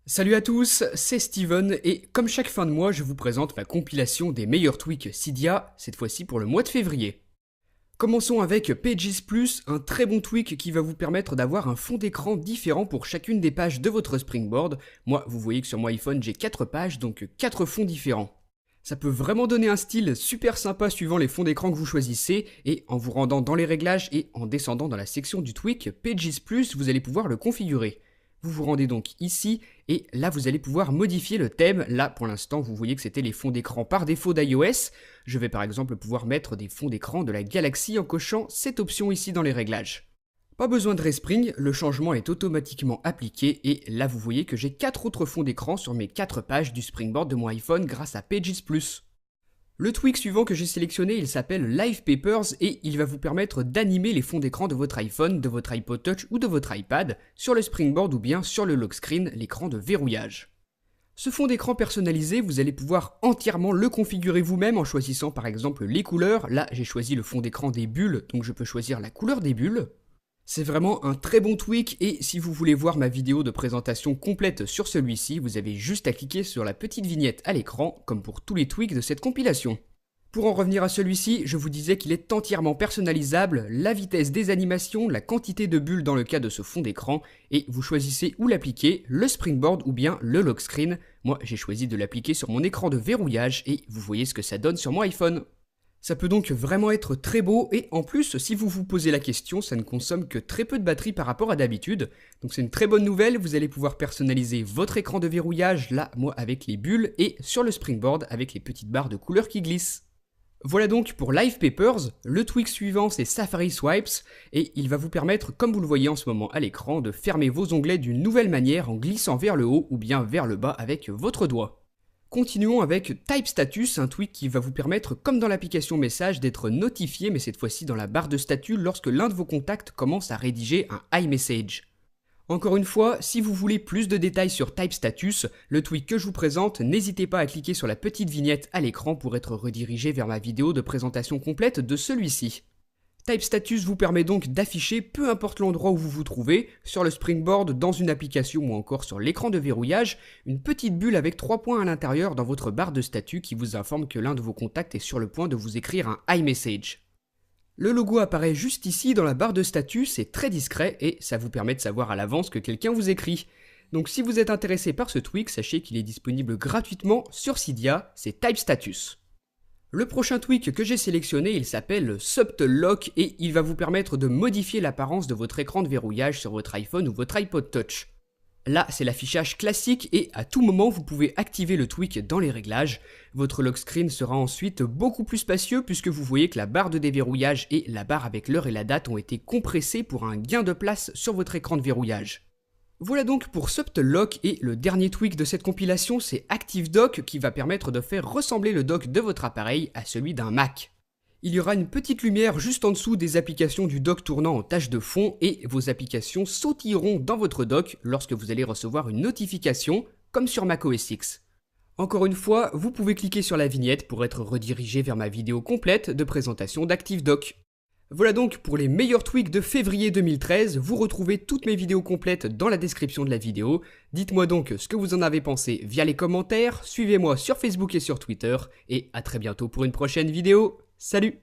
Salut à tous, c'est Steven et comme chaque fin de mois, je vous présente ma compilation des meilleurs tweaks Cydia, cette fois-ci pour le mois de février. Commençons avec Pages Plus, un très bon tweak qui va vous permettre d'avoir un fond d'écran différent pour chacune des pages de votre Springboard. Moi, vous voyez que sur mon iPhone, j'ai 4 pages, donc 4 fonds différents. Ça peut vraiment donner un style super sympa suivant les fonds d'écran que vous choisissez, et en vous rendant dans les réglages et en descendant dans la section du tweak Pages Plus, vous allez pouvoir le configurer. Vous vous rendez donc ici, et là vous allez pouvoir modifier le thème. Là pour l'instant vous voyez que c'était les fonds d'écran par défaut d'iOS. Je vais par exemple pouvoir mettre des fonds d'écran de la Galaxy en cochant cette option ici dans les réglages. Pas besoin de respring, le changement est automatiquement appliqué et là vous voyez que j'ai 4 autres fonds d'écran sur mes 4 pages du Springboard de mon iPhone grâce à Pages Plus. Le tweak suivant que j'ai sélectionné, il s'appelle Live Papers et il va vous permettre d'animer les fonds d'écran de votre iPhone, de votre iPod Touch ou de votre iPad sur le Springboard ou bien sur le lock screen, l'écran de verrouillage. Ce fond d'écran personnalisé, vous allez pouvoir entièrement le configurer vous-même en choisissant par exemple les couleurs. Là, j'ai choisi le fond d'écran des bulles, donc je peux choisir la couleur des bulles. C'est vraiment un très bon tweak et si vous voulez voir ma vidéo de présentation complète sur celui-ci, vous avez juste à cliquer sur la petite vignette à l'écran, comme pour tous les tweaks de cette compilation. Pour en revenir à celui-ci, je vous disais qu'il est entièrement personnalisable, la vitesse des animations, la quantité de bulles dans le cas de ce fond d'écran, et vous choisissez où l'appliquer, le Springboard ou bien le lock screen. Moi j'ai choisi de l'appliquer sur mon écran de verrouillage et vous voyez ce que ça donne sur mon iPhone. Ça peut donc vraiment être très beau et en plus, si vous vous posez la question, ça ne consomme que très peu de batterie par rapport à d'habitude. Donc c'est une très bonne nouvelle, vous allez pouvoir personnaliser votre écran de verrouillage, là, moi avec les bulles, et sur le Springboard avec les petites barres de couleurs qui glissent. Voilà donc pour Live Papers, le tweak suivant c'est Safari Swipes, et il va vous permettre, comme vous le voyez en ce moment à l'écran, de fermer vos onglets d'une nouvelle manière en glissant vers le haut ou bien vers le bas avec votre doigt. Continuons avec Type Status, un tweak qui va vous permettre, comme dans l'application Message, d'être notifié, mais cette fois-ci dans la barre de statut, lorsque l'un de vos contacts commence à rédiger un iMessage. Encore une fois, si vous voulez plus de détails sur Type Status, le tweak que je vous présente, n'hésitez pas à cliquer sur la petite vignette à l'écran pour être redirigé vers ma vidéo de présentation complète de celui-ci. Type Status vous permet donc d'afficher, peu importe l'endroit où vous vous trouvez, sur le Springboard, dans une application ou encore sur l'écran de verrouillage, une petite bulle avec 3 points à l'intérieur dans votre barre de statut qui vous informe que l'un de vos contacts est sur le point de vous écrire un iMessage. Le logo apparaît juste ici dans la barre de statut, c'est très discret et ça vous permet de savoir à l'avance que quelqu'un vous écrit. Donc si vous êtes intéressé par ce tweak, sachez qu'il est disponible gratuitement sur Cydia, c'est Type Status. Le prochain tweak que j'ai sélectionné, il s'appelle Subtle Lock et il va vous permettre de modifier l'apparence de votre écran de verrouillage sur votre iPhone ou votre iPod Touch. Là, c'est l'affichage classique et à tout moment, vous pouvez activer le tweak dans les réglages. Votre lock screen sera ensuite beaucoup plus spacieux puisque vous voyez que la barre de déverrouillage et la barre avec l'heure et la date ont été compressées pour un gain de place sur votre écran de verrouillage. Voilà donc pour Subtle Lock et le dernier tweak de cette compilation c'est Active Dock qui va permettre de faire ressembler le dock de votre appareil à celui d'un Mac. Il y aura une petite lumière juste en dessous des applications du dock tournant en tâche de fond et vos applications sautilleront dans votre dock lorsque vous allez recevoir une notification comme sur macOS X. Encore une fois, vous pouvez cliquer sur la vignette pour être redirigé vers ma vidéo complète de présentation d'Active Dock. Voilà donc pour les meilleurs tweaks de février 2013, vous retrouvez toutes mes vidéos complètes dans la description de la vidéo. Dites-moi donc ce que vous en avez pensé via les commentaires, suivez-moi sur Facebook et sur Twitter, et à très bientôt pour une prochaine vidéo. Salut!